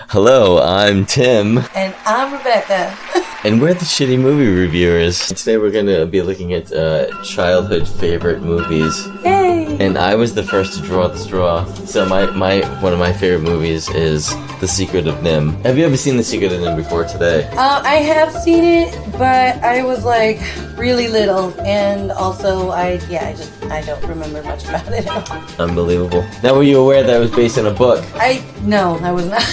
Hello, I'm Tim. And I'm Rebecca. And we're the Shitty Movie Reviewers. Today we're going to be looking at childhood favorite movies. Yay! And I was the first to draw the straw. So one of my favorite movies is The Secret of NIMH. Have you ever seen The Secret of NIMH before today? I have seen it, but I was like really little, and also I don't remember much about it at all. Unbelievable. Now, were you aware that it was based on a book? No, I was not.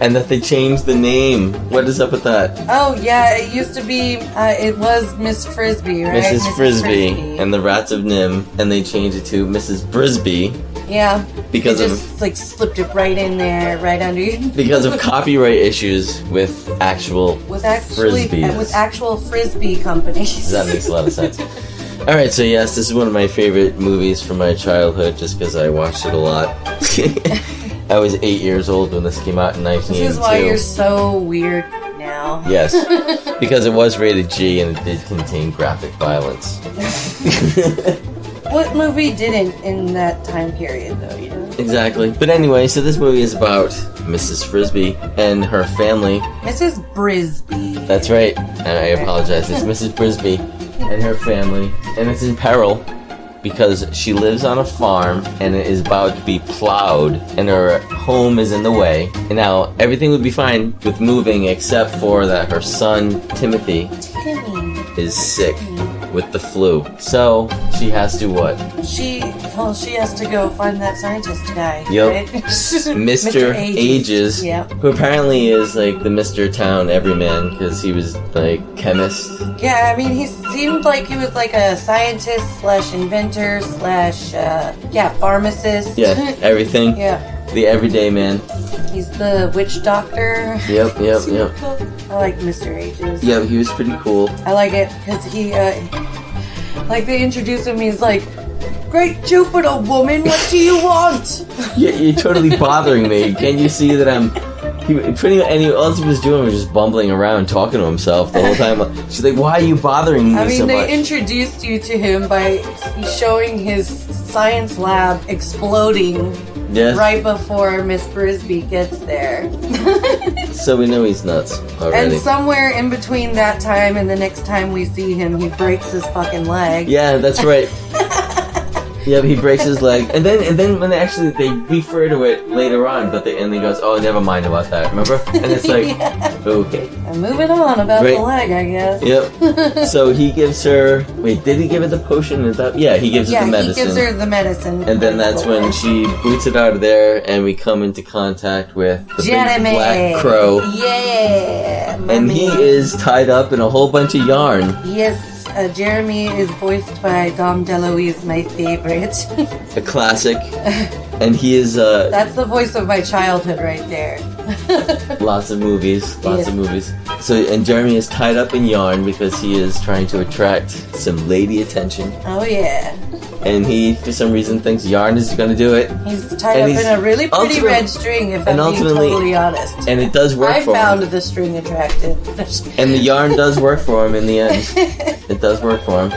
And that they changed the name. What is up with that? Oh yeah, it used to be, it was Miss Frisbee, right? Mrs. Frisbee and the Rats of NIMH, and they changed it to Mrs. Brisby. Yeah. Because it just like slipped it right in there, right under you. Because of copyright issues with actual Frisbees. With actual Frisbee companies. That makes a lot of sense. Alright, so yes, this is one of my favorite movies from my childhood just because I watched it a lot. I was 8 years old when this came out in 1982. This is why you're so weird now. Yes, because it was rated G and it did contain graphic violence. What movie didn't in that time period, though, you know? Exactly. But anyway, so this movie is about Mrs. Frisbee and her family. Mrs. Brisby. That's right. And I apologize. It's Mrs. Brisby and her family. And it's in peril because she lives on a farm and it is about to be plowed and her home is in the way. And now everything would be fine with moving except for that her son, Timothy, is sick with the flu. So she has to what? She has to go find that scientist guy. Yep. Right? Mr. Ages, yep. Who apparently is like the Mr. Town everyman because he was like chemist. Yeah, I mean he seemed like he was like a scientist / inventor / pharmacist. Yeah, everything. Yeah. The everyday man. He's the witch doctor. Yep. I like Mr. Ages. Yeah, he was pretty cool. I like it because he, like they introduce him, he's like, "Great Jupiter, woman, what do you want?" Yeah, you're totally bothering me. Can't you see that I'm... all he was doing was just bumbling around, talking to himself the whole time. She's like, "Why are you bothering me so much?" They introduced you to him by showing his science lab exploding. Yes. Right before Miss Brisby gets there. So we know he's nuts already. And somewhere in between that time and the next time we see him, he breaks his fucking leg. Yeah, that's right. Yeah, he breaks his leg, and then when they refer to it later on, but he goes, "Oh, never mind about that." Remember? And it's like, yeah. Okay. I'm moving on about the leg, I guess. Yep. So he gives her. Wait, did he give her the potion? Is that? Yeah, he gives her the medicine. Yeah, he gives her the medicine. And then that's when she boots it out of there, and we come into contact with the big black crow. Yeah. And he is tied up in a whole bunch of yarn. Yes. Jeremy is voiced by Dom DeLuise, my favorite. A classic. And he is... That's the voice of my childhood right there. Lots of movies. So, and Jeremy is tied up in yarn because he is trying to attract some lady attention. Oh, yeah. And he, for some reason, thinks yarn is going to do it. He's tied up in a really pretty red string, if I'm being totally honest. And it does work for him. I found the string attractive. And the yarn does work for him in the end. It does work for him.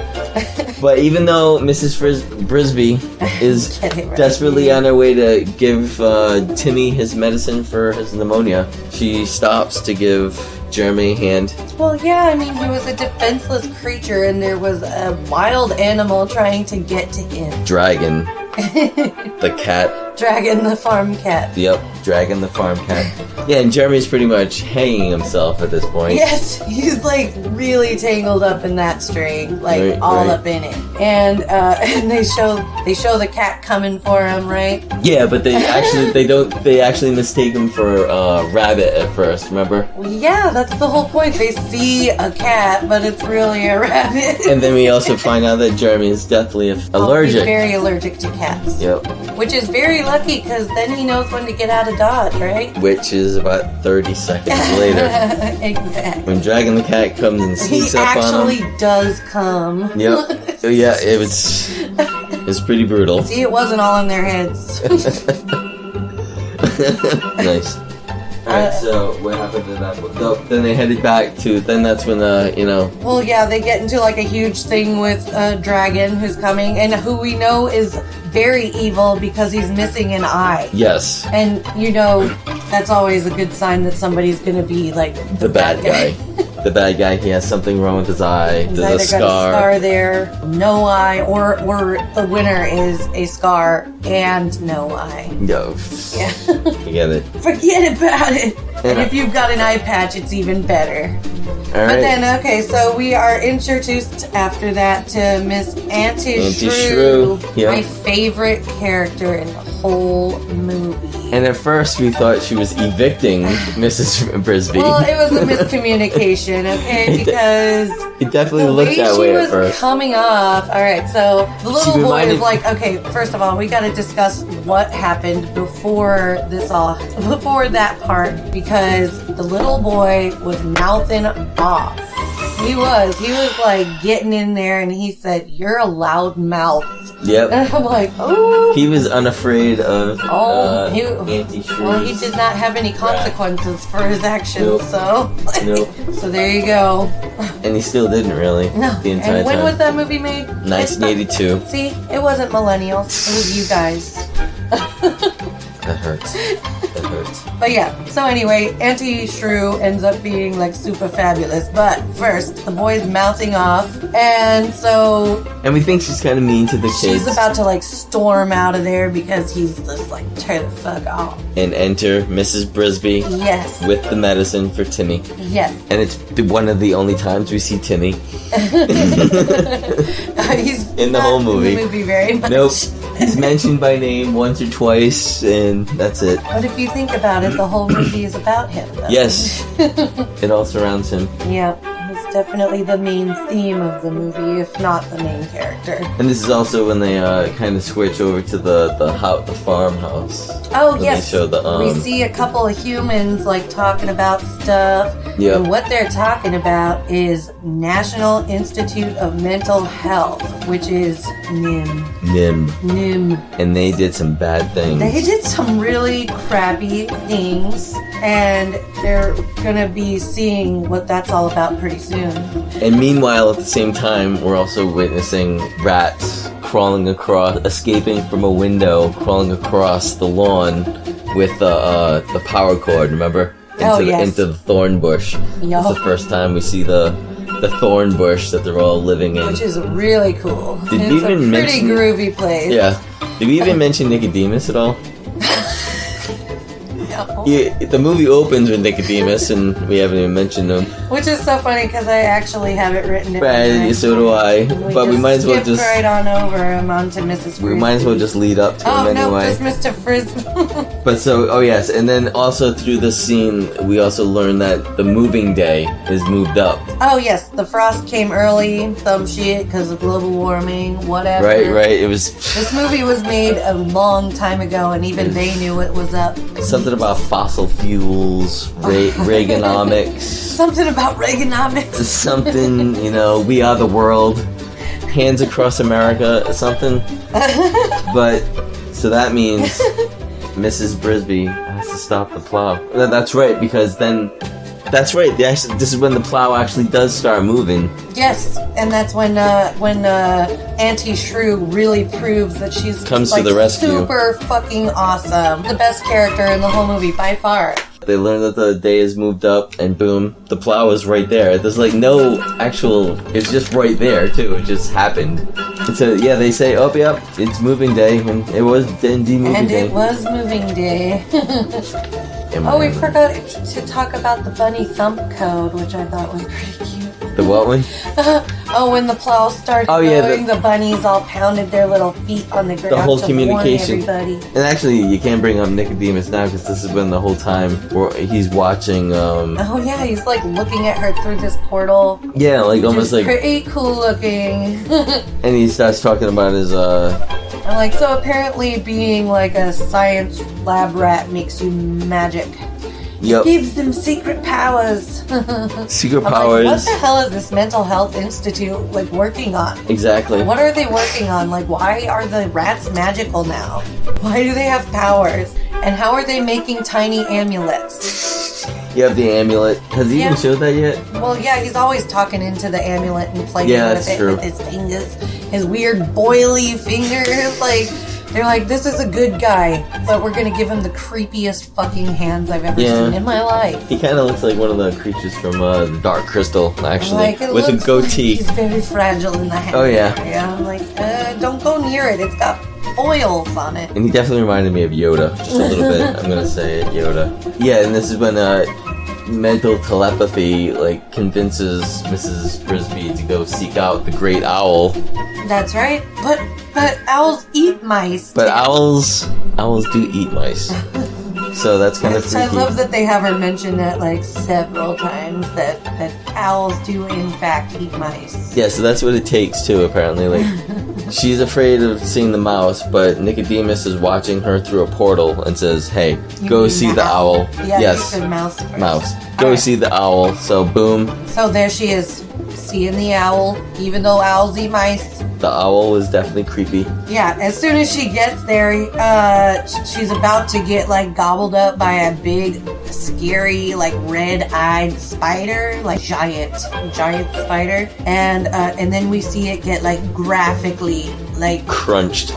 But even though Mrs. Brisby is desperately on her way to give Timmy his medicine for his pneumonia, she stops to give Jeremy a hand. Well, yeah, I mean, he was a defenseless creature and there was a wild animal trying to get to him. Dragon. The cat. Dragon the farm cat. Yep, Dragon the farm cat. Yeah, and Jeremy's pretty much hanging himself at this point. Yes, he's like really tangled up in that string, like all up in it. And they show the cat coming for him, right? Yeah, but they actually mistake him for rabbit at first, remember? Well, yeah, that's the whole point. They see a cat, but it's really a rabbit. And then we also find out that Jeremy is deathly allergic. He's very allergic to cats. Yep. Which is very lucky, because then he knows when to get out of Dodge, right? Which is about 30 seconds later. Exactly. When Dragon the cat comes and sneaks up on him. He actually does come. Yep. Yeah, it's pretty brutal. See, it wasn't all in their heads. Nice. Alright, so what happened to that one? No, then they headed back to, then that's when, Well, yeah, they get into like a huge thing with a dragon who's coming and who we know is very evil because he's missing an eye. Yes. And that's always a good sign that somebody's gonna be like The bad guy. The bad guy, he has something wrong with his eye. He's There's either a scar. got a scar there, no eye, or the winner is a scar and no eye. No. Yeah. Forget it. Forget about it. And Yeah. if you've got an eye patch, it's even better. All right. But then, okay, so we are introduced after that to Miss Auntie Shrew, Yep. my favorite character in the whole movie. And at first we thought she was evicting Mrs. Brisby. Well, it was a miscommunication, okay? Because It definitely the looked way that she way at was first. coming off. All right, so the little She boy reminded- is like, okay. First of all, we got to discuss what happened before that part, because the little boy was mouthing off. He was like getting in there, and he said, "You're a loud mouth." Yep. And I'm like, oh. He was unafraid of Auntie Shrew. Well, he did not have any consequences for his actions, Nope. so Nope. so there you go. And he still didn't really. No. The entire And when time. was that movie made? 1982. See, it wasn't millennials. It was you guys. That hurts. That hurts. But yeah, so anyway, Auntie Shrew ends up being like super fabulous. But first, the boy's mouthing off, and so And we think she's kind of mean to the kids. she's about to like storm out of there because he's just like, turn the fuck off. And enter Mrs. Brisby Yes. with the medicine for Timmy. Yes. And it's one of the only times we see Timmy. He's In the not whole movie. In the movie very much. Nope. He's mentioned by name once or twice, and that's it. But if you think about it, the whole movie is about him. Though. Yes. It all surrounds him. Yeah, he's definitely the main theme of the movie, if not the main character. And this is also when they kind of switch over to the farmhouse. Oh When yes, they show the, we see a couple of humans like talking about stuff. Yep. And what they're talking about is National Institute of Mental Health, which is NIMH. NIMH. And they did some bad things. They did some really crappy things, and they're gonna be seeing what that's all about pretty soon. And meanwhile, at the same time, we're also witnessing rats escaping from a window, crawling across the lawn with the power cord. Remember? Into the thorn bush. Yup. It's the first time we see the thorn bush that they're all living in. Which is really cool. Did It's we a even pretty mention- groovy place. Yeah. Did we even mention Nicodemus at all? No. The movie opens with Nicodemus, and we haven't even mentioned him. Which is so funny because I actually have it written down. Right, so do I. But we might as well skipped just right on over him onto Mrs. we might as well just lead up to Oh him no, anyway. just Mr. Frisbee. But so, oh yes, and then also through this scene, we also learn that the moving day is moved up. Oh yes, the frost came early, some shit because of global warming, whatever. Right. It was This movie was made a long time ago, and even they knew it was up. something about fossil fuels, Reaganomics, Something about Reaganomics. something, we are the world, hands across America, something. But, so that means Mrs. Brisby has to stop the plow. That's right, because then, that's right, this is when the plow actually does start moving. Yes, and that's when Auntie Shrew really proves that she's Comes like, to the rescue. super fucking awesome. The best character in the whole movie by far. They learn that the day is moved up, and boom, the plow is right there. There's like no actual, it's just right there too, it just happened. And so, yeah, they say, oh, yep, it's moving day, and it was indeed moving And day. it was moving day. Am Oh, we I- forgot to talk about the bunny thump code, which I thought was pretty cute. The what one? Oh, when the plow started Oh, yeah, going, the bunnies all pounded their little feet on the ground The whole to communication. warn everybody. And actually, you can't bring up Nicodemus now, because this has been the whole time where he's watching, Oh yeah, he's like looking at her through this portal. yeah, like almost Just like, pretty cool looking. and he starts talking about his, I'm like, so apparently being like a science lab rat makes you magic. yep, Gives them secret powers. secret I'm powers. like, what the hell is this mental health institute like working on? Exactly. What are they working on? Like, why are the rats magical now? Why do they have powers? And how are they making tiny amulets? You have the amulet. Has he even showed that yet? Well, yeah, he's always talking into the amulet and playing with it with his fingers. His weird boily fingers. Like, they're like, this is a good guy, but we're gonna give him the creepiest fucking hands I've ever seen in my life. He kind of looks like one of the creatures from the Dark Crystal, actually, like, with a goatee. Like he's very fragile in the hand. Oh, yeah. I'm like, don't go near it. It's got oils on it. And he definitely reminded me of Yoda, just a little bit. I'm gonna say it, Yoda. Yeah, and this is when mental telepathy like convinces Mrs. Frisbee to go seek out the great owl. That's right. But owls eat mice. But owls do eat mice. So that's kind of freaky. I love that they have her mention that like several times that owls do in fact eat mice. Yeah, so that's what it takes too, apparently. Like, she's afraid of seeing the mouse, but Nicodemus is watching her through a portal and says, "Hey, go see the owl." Yeah, yes, you said mouse first. Mouse. Go see the owl. So boom. So there she is, seeing the owl, even though owls eat mice. The owl is definitely creepy. Yeah, as soon as she gets there, she's about to get like gobbled up by a big, scary, like red-eyed spider, like giant spider, and then we see it get like graphically like crushed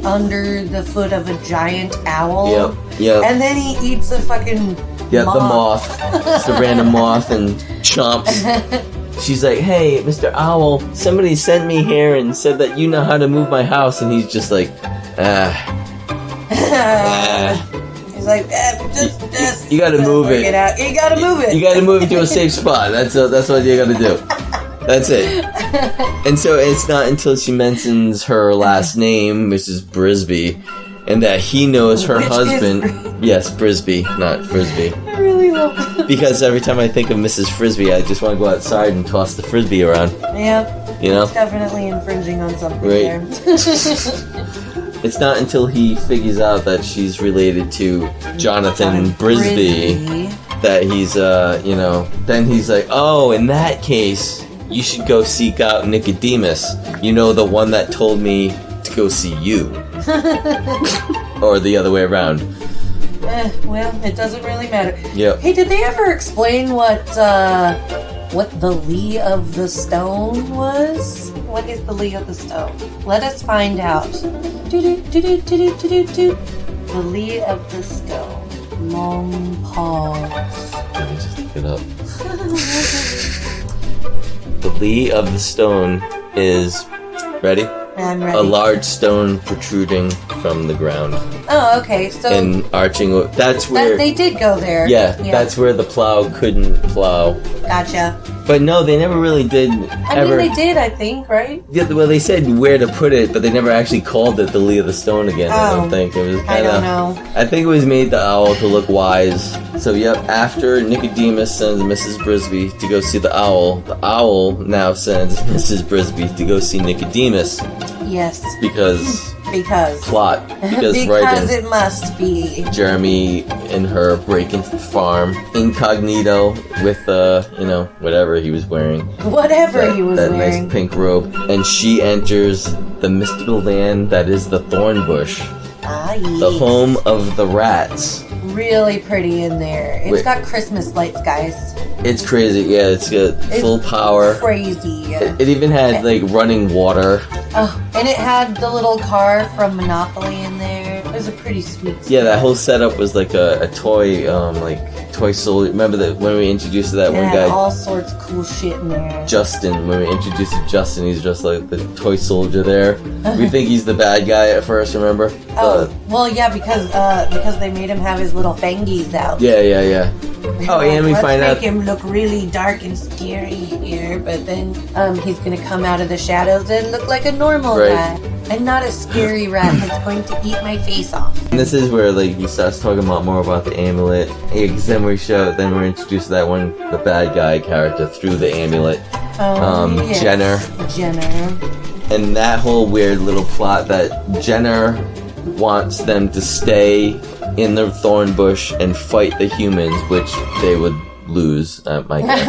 under the foot of a giant owl. Yep. And then he eats a fucking the moth. It's a random moth and chomps. She's like, "Hey, Mr. Owl, somebody sent me here and said that you know how to move my house," and he's just like, He's like, just you gotta move it. You gotta move it. You gotta move it to a safe spot. That's what you gotta do. That's it. And so it's not until she mentions her last name, Mrs. Brisby, and that he knows her husband. Yes, Brisby, not Frisbee. I really love it. Because every time I think of Mrs. Frisbee, I just want to go outside and toss the frisbee around. Yep. You know? It's definitely infringing on something there. It's not until he figures out that she's related to Jonathan Brisby that he's, then he's like, "Oh, in that case, you should go seek out Nicodemus. You know, the one that told me to go see you." Or the other way around. Well, it doesn't really matter. Yep. Hey, did they ever explain what the Lee of the Stone was? What is the Lee of the Stone? Let us find out. The Lee of the Stone. Long pause. Let me just look it up. The Lee of the Stone is... Ready? I'm ready. A large stone protruding from the ground. Oh, okay. So and arching. That's where they did go there. Yeah, that's where the plow couldn't plow. Gotcha. But no, they never really did. I mean, they did, I think, right? Yeah, well, they said where to put it, but they never actually called it the Lee of the Stone again. I don't think it was. I don't know. I think it was made the owl to look wise. So yep, after Nicodemus sends Mrs. Brisby to go see the owl now sends Mrs. Brisby to go see Nicodemus. Yes. Because plot. Because it must be. Jeremy and her break into the farm incognito with whatever he was wearing. Whatever he was wearing. That nice pink robe. And she enters the mystical land that is the thorn bush. Yes. The home of the rats. Really pretty in there. It's got Christmas lights, guys. It's crazy, yeah. It's got full power. Crazy. It even had like running water. Oh, and it had the little car from Monopoly in there. It was a pretty sweet. Yeah, that whole setup was like a toy, toy soldier. Remember that when we introduced that one guy? All sorts of cool shit in there. Justin, when we introduced Justin, he's just like the toy soldier there. We think he's the bad guy at first, remember? Well, yeah, because they made him have his little fangies out. Yeah. Oh, and we find out. Let's make him look really dark and scary here, but then he's gonna come out of the shadows and look like a normal guy, and not a scary rat that's going to eat my face off. And this is where he starts talking more about the amulet. Because then we're introduced to that one, the bad guy character through the amulet. Yes. Jenner. And that whole weird little plot that Jenner wants them to stay in the thorn bush and fight the humans, which they would lose, my guess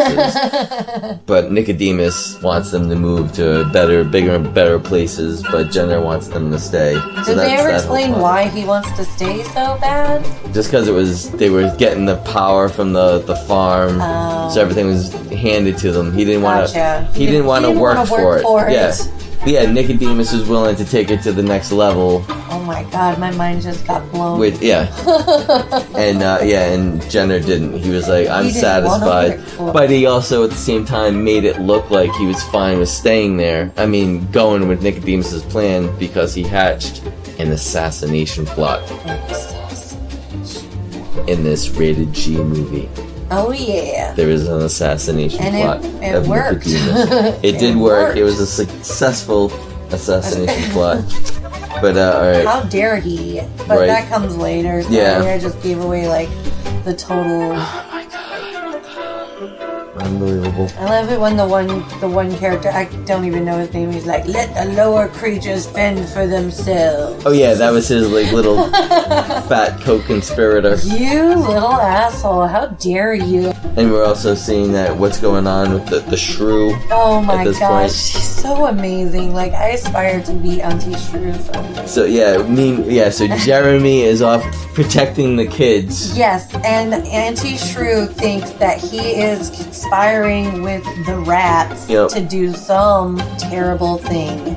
is. But Nicodemus wants them to move to bigger and better places, but Jenner wants them to stay. Did they ever explain why he wants to stay so bad? Just because they were getting the power from the farm, so everything was handed to them. He didn't want to. He didn't want to work for it. Yeah. Yeah, Nicodemus was willing to take it to the next level. Oh my god, my mind just got blown. And Jenner didn't. He was like, I'm satisfied. But he also at the same time made it look like he was fine with staying there. I mean, going with Nicodemus's plan because he hatched an assassination plot in this rated G movie. Oh yeah. There is an assassination plot. It worked. It did work. It was a successful assassination plot. But alright. How dare he? But that comes later. So I just gave away like the total. Oh my god. Unbelievable. I love it when the one character, I don't even know his name, he's like, let the lower creatures fend for themselves. Oh yeah, that was his like little fat co-conspirator. You little asshole, how dare you? And we're also seeing that what's going on with the shrew. Oh my gosh, she's so amazing. Like, I aspire to be Auntie Shrew someday. So Jeremy is off protecting the kids. Yes, and Auntie Shrew thinks that he is conspiring with the rats to do some terrible thing.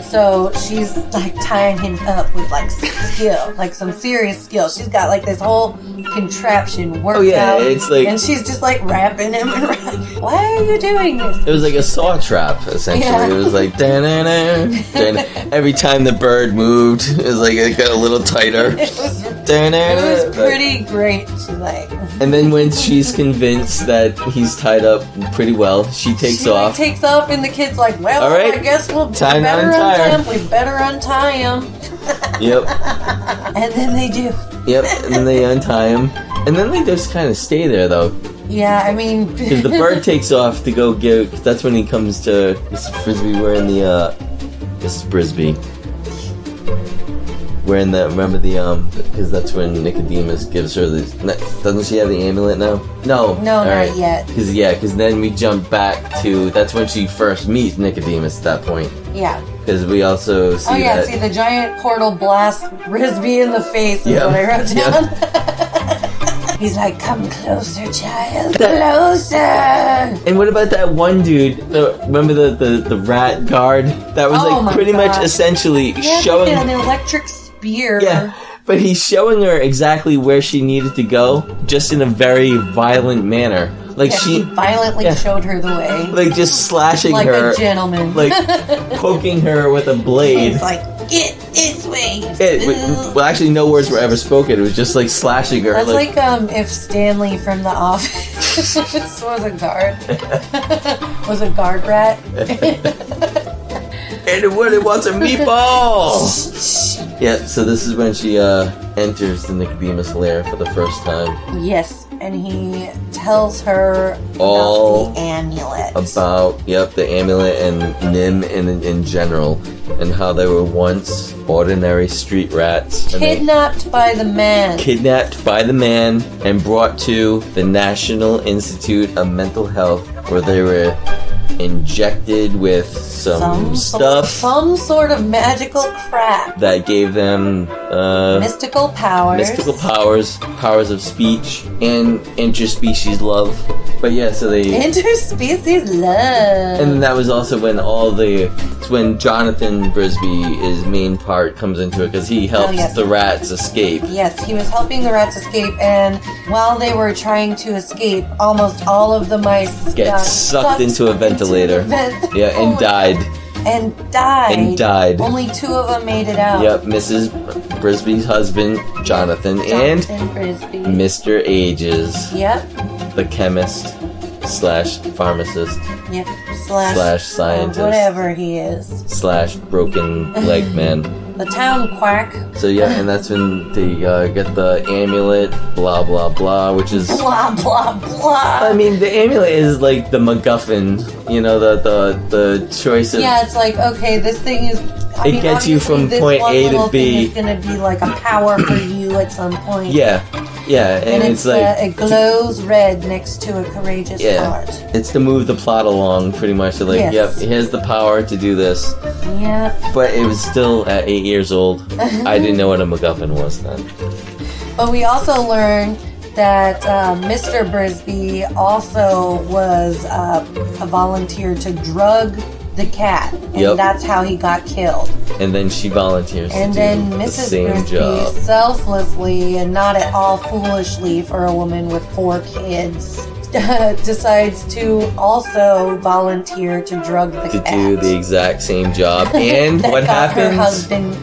So she's like tying him up with like skill, like some serious skill. She's got like this whole contraption worked out. It's like, and she's just like wrapping him and why are you doing this? It was like a saw trap, essentially. Yeah. It was like every time the bird moved, it was like it got a little tighter. It was pretty great. She's like, and then when she's convinced that he's tied up pretty well, she takes off. She takes off, and the kid's like, "Well, all right, I guess we'll better untie him." Yep. And then they do. Yep, and then they untie him, and then they just kind of stay there though. Yeah, I mean, because the bird takes off to go give. That's when he comes to Mrs. Frisbee wearing the Mrs. Frisbee. Wearing the, remember the, because that's when Nicodemus gives her this, doesn't she have the amulet now? No, not yet. Because then we jump back to, that's when she first meets Nicodemus at that point. Yeah. Because we also see that. See the giant portal blast Frisbee in the face is what I wrote down. He's like, come closer, child, closer. And what about that one dude, remember the rat guard? That was pretty much essentially showing. An electric spear. Yeah, but he's showing her exactly where she needed to go, just in a very violent manner. Like he violently showed her the way. Like just slashing like her. Like a gentleman. Like poking her with a blade. He's like, get this way. Well, actually, no words were ever spoken. It was just like slashing her. That's like if Stanley from The Office was a guard. Was a guard rat. And it wants a meatball! Yeah, so this is when she enters the Nicodemus lair for the first time. Yes, and he tells her all about the amulet. The amulet and NIMH in general, and how they were once ordinary street rats. Kidnapped by the man. Kidnapped by the man and brought to the National Institute of Mental Health, where they were injected with some sort of magical crap that gave them mystical powers, powers of speech and interspecies love. But yeah, so they interspecies love. And that was also when it's when Jonathan Frisbee, his main part, comes into it, because he helps the rats escape. Yes, he was helping the rats escape, and while they were trying to escape, almost all of the mice got sucked into a ventilator. And died. Only 2 of them made it out. Yep, Mrs. Frisbee's husband, Jonathan and Frisbee. Mr. Ages. Yep. The chemist / pharmacist. Yep. / scientist. Whatever he is. / broken leg man. The town quack. So and that's when they get the amulet, blah blah blah, which is blah blah blah. I mean, the amulet is like the MacGuffin, the choice of. Yeah, it's like, okay, this thing is. It gets you from point A to B. It's gonna be like a power for you at some point. Yeah. Yeah, and it's like it glows red next to a courageous heart. It's to move the plot along, pretty much. So like, yep, he has the power to do this. Yep. But it was still at 8 years old. I didn't know what a MacGuffin was then. But we also learned that Mr. Brisby also was a volunteer to drug the cat, and that's how he got killed. And then she volunteers and to then do Mrs. the same Brisby job. selflessly and not at all foolishly for a woman with 4 kids decides to also volunteer to drug the cat. To do the exact same job. And what happens? Her husband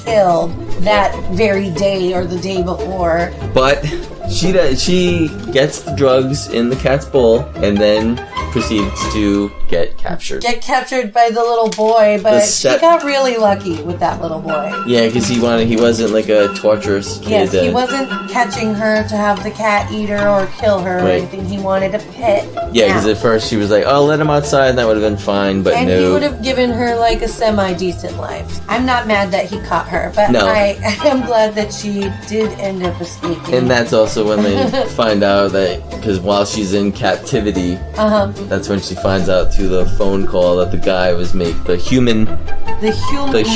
killed that very day or the day before. But she gets the drugs in the cat's bowl and then proceeds to get captured. Get captured by the little boy, but she got really lucky with that little boy. Yeah, because he wasn't like a torturous kid. Yes, he wasn't catching her to have the cat eat her or kill her or anything. He wanted a pet. Yeah, because at first she was like, "Oh, let him outside," and that would have been fine. But and no, he would have given her like a semi-decent life. I'm not mad that he caught her, but I am glad that she did end up escaping. And that's also when they find out that because while she's in captivity, that's when she finds out through the phone call that the guy was the human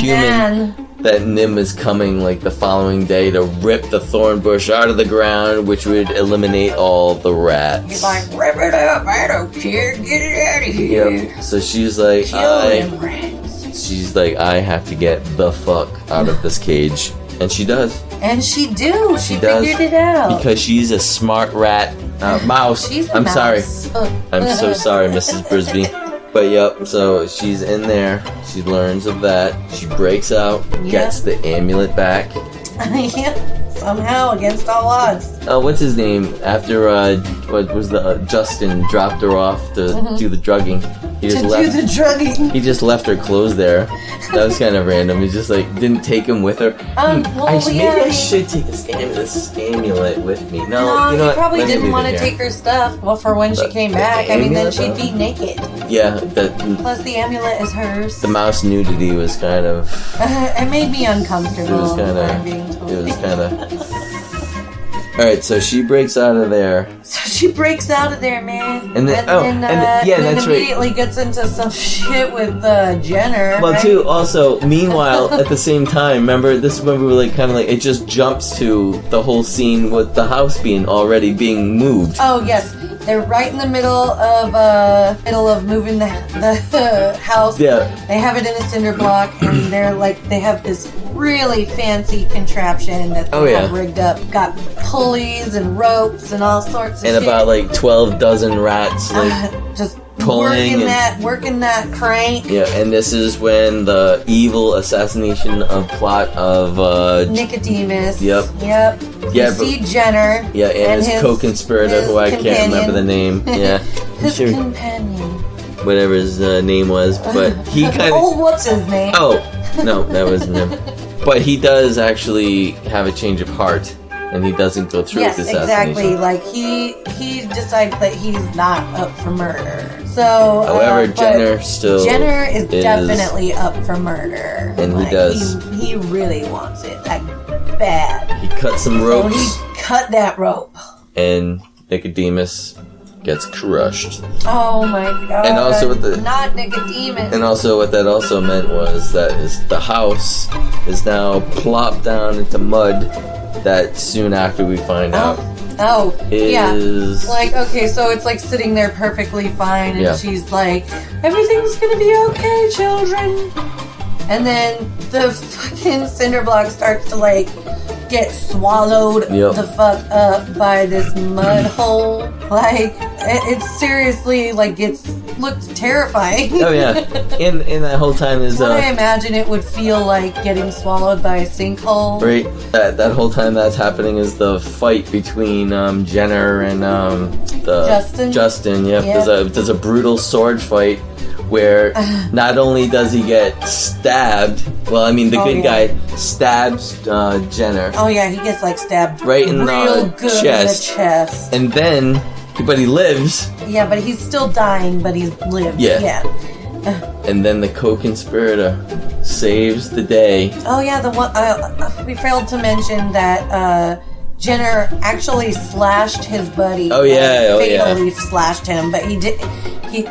man. That Nim is coming like the following day to rip the thorn bush out of the ground, which would eliminate all the rats. He's like, rip it up, I don't care, get it out of here. Yep. So she's like, she's like, I have to get the fuck out of this cage. And she does. And she figured it out. Because she's a smart rat. Mouse. She's a I'm mouse. sorry. I'm so sorry, Mrs. Brisby. But yep, so she's in there. She learns of that. She breaks out, gets the amulet back. Somehow, against all odds. What's his name? After Justin dropped her off to do the drugging. He just left her clothes there. That was kind of random. He just like didn't take him with her. Maybe I should take this amulet with me. No, you know he probably didn't want to take her stuff. Well, for when she came back, I mean, then she'd be naked. Yeah. Plus, the amulet is hers. The mouse nudity was kind of. It made me uncomfortable. It was kind of. All right, so she breaks out of there. Man. And then, that's immediately gets into some shit with Jenner. Well, too. Also, meanwhile, at the same time, remember this is when we were like kind of like it just jumps to the whole scene with the house already being moved. Oh yes, they're right in the middle of moving the house. Yeah. They have it in a cinder block, and they have this really fancy contraption that they have rigged up. Got pulleys and ropes and all sorts of shit. And about like 12 dozen rats just pulling working that crank. Yeah, and this is when the evil assassination plot of Nicodemus. Yep. Yeah, see Jenner. Yeah, and his co-conspirator, who I can't remember the name. Yeah, his companion. Whatever his name was, but he kind of. What's his name? Oh, no, that wasn't him. But he does actually have a change of heart. And he doesn't go through with the assassination. Exactly. Like he decides that he's not up for murder. So, however, Jenner is definitely up for murder, and he does. He really wants it like bad. He cut some ropes. So he cut that rope, and Nicodemus gets crushed. Oh my god! And also not Nicodemus. And also, what that also meant was that the house is now plopped down into mud. That soon after we find out. Is like, okay, so it's like sitting there perfectly fine, and she's like, everything's gonna be okay, children. And then the fucking cinder block starts to like get swallowed the fuck up by this mud hole. Like, it seriously like looks terrifying. Oh yeah, and that whole time is. What I imagine it would feel like getting swallowed by a sinkhole. Right. That whole time that's happening is the fight between Jenner and Justin. Yep. There's a brutal sword fight where not only does he get stabbed. Well, I mean the good guy stabs Jenner. Oh yeah, he gets like stabbed right in the chest. And then. But he lives. Yeah, but he's still dying, but he's lived. Yeah. And then the co-conspirator saves the day. Oh yeah, the one we failed to mention that Jenner actually slashed his buddy. Oh, yeah, fatally slashed him, but he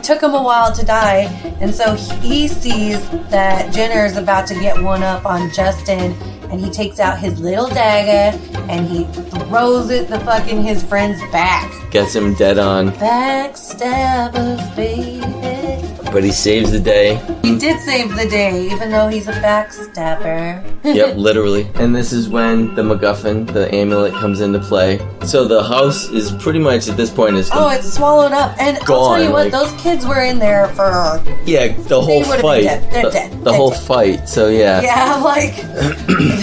took him a while to die, and so he sees that Jenner is about to get one up on Justin, and he takes out his little dagger and he throws it his friend's back. Gets him dead on. Backstabbers, baby. But he saves the day. He did save the day, even though he's a backstabber. Yep, literally. And this is when the MacGuffin, the amulet, comes into play. So the house is pretty much at this point is it's swallowed up. And I'll tell you what, those kids were in there for... Yeah, the whole fight. They're dead. The whole fight, so yeah. Yeah, like,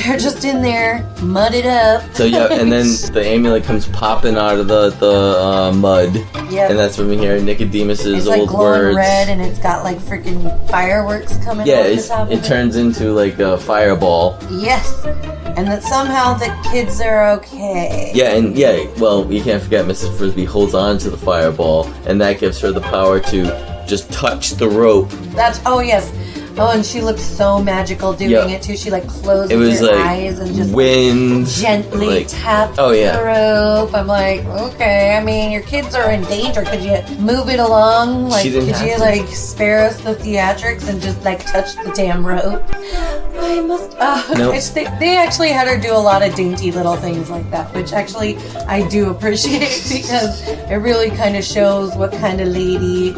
they're just in there, mudded up. So yeah, and then the amulet comes popping out of the mud. Yep. And that's when we hear Nicodemus's it's old like glowing words. Red, and it's got like freaking fireworks coming yeah, off the top of it. It turns into like a fireball. Yes. And that somehow the kids are okay. Yeah, well, you can't forget Mrs. Frisbee holds on to the fireball, and that gives her the power to just touch the rope. Oh yes. Oh, and she looks so magical doing it too. She like closes her eyes and just gently taps the rope. I'm like, okay. I mean, your kids are in danger. Could you move it along? Like, could you like spare us the theatrics and just like touch the damn rope? I must. Nope. They actually had her do a lot of dainty little things like that, which actually I do appreciate because it really kind of shows what kind of lady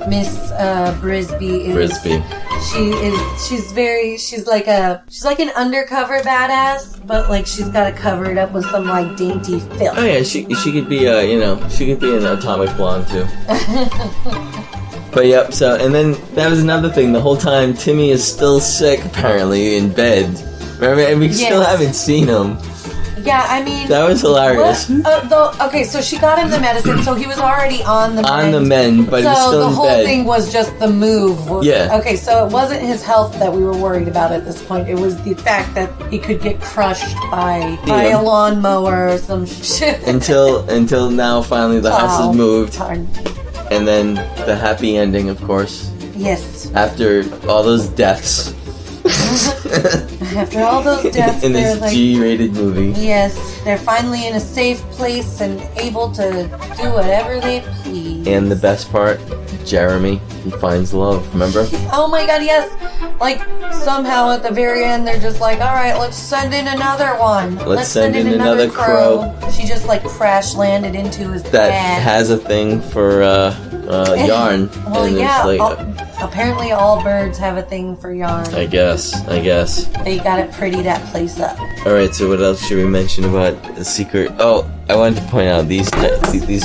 Miss Brisby is. Brisby. She's like an undercover badass, but like she's got to cover it up with some like dainty filth. Oh yeah, she could be she could be an atomic blonde too. But yep, so and then that was another thing. The whole time Timmy is still sick apparently in bed. Remember, and we still haven't seen him. Yeah, I mean... That was hilarious. Okay, so she got him the medicine, so he was already on the mend. On the mend, but he's still in bed. So the whole thing was just the move. Yeah. Okay, so it wasn't his health that we were worried about at this point. It was the fact that he could get crushed by a lawnmower or some shit. Until now, finally, the house is moved. Darn. And then the happy ending, of course. Yes. After all those deaths. After all those deaths in this G-rated movie. Yes, they're finally in a safe place and able to do whatever they please. And the best part, Jeremy, he finds love, remember? Oh my god, yes! Like, somehow at the very end, they're just like, alright, let's send in another one. Let's send in another crow. She just, like, crash landed into his That bed. has a thing for, yarn. Well, and yeah, apparently all birds have a thing for yarn. I guess. They gotta pretty that place up. Alright, so what else should we mention about the secret? Oh, I wanted to point out these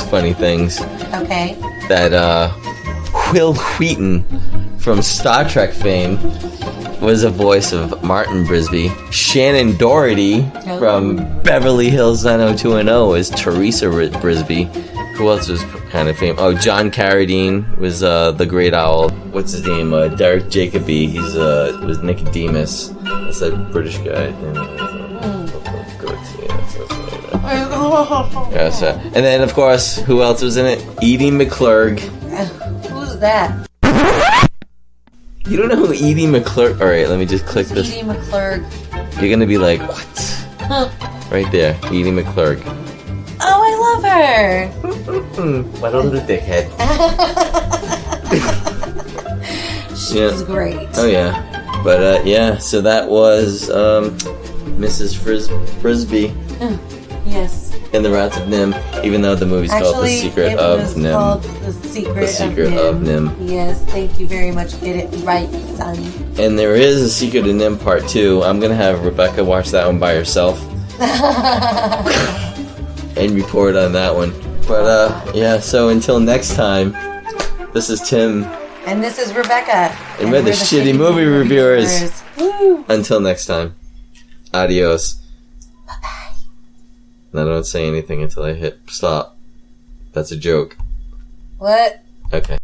funny things. Okay. That, Will Wheaton from Star Trek fame was a voice of Martin Brisby. Shannon Doherty from Beverly Hills 90210 is Teresa Brisby. Who else was kind of famous? Oh, John Carradine was the Great Owl. What's his name? Derek Jacobi. He's was Nicodemus. That's that British guy. Yeah, so. And then, of course, who else was in it? Edie McClurg. Who's that? You don't know who Edie McClurg... Alright, let me just click this. Edie McClurg. You're gonna be like, what? Right there, Edie McClurg. Oh, I love her! What a little dickhead. She's great. Oh, yeah. But, yeah, so that was, Mrs. Frisbee. Yes. And the Rats of NIMH, even though the movie's called The Secret of NIMH. Called The Secret of NIMH. Yes, thank you very much. Get it right, son. And there is a Secret of NIMH Part 2. I'm gonna have Rebecca watch that one by herself. And report on that one. But, yeah, so until next time, this is Tim. And this is Rebecca. And we're the Shitty Movie Reviewers. Woo. Until next time. Adios. Bye-bye. And I don't say anything until I hit stop. That's a joke. What? Okay.